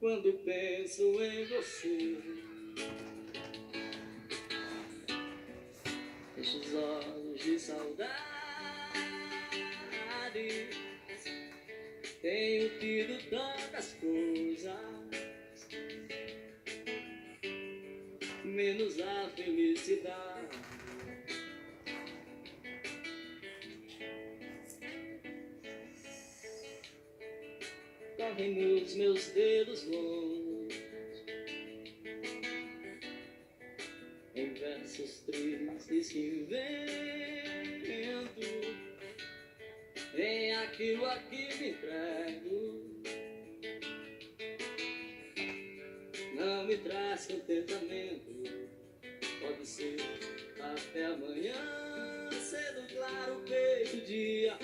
quando penso em você. Fecho os olhos de saudade, tenho tido tantas coisas, menos a felicidade. Correm nos meus dedos longos em versos tristes que invento, em aquilo a que me entrego. Não me traz contentamento, pode ser até amanhã, cedo, claro, feito dia.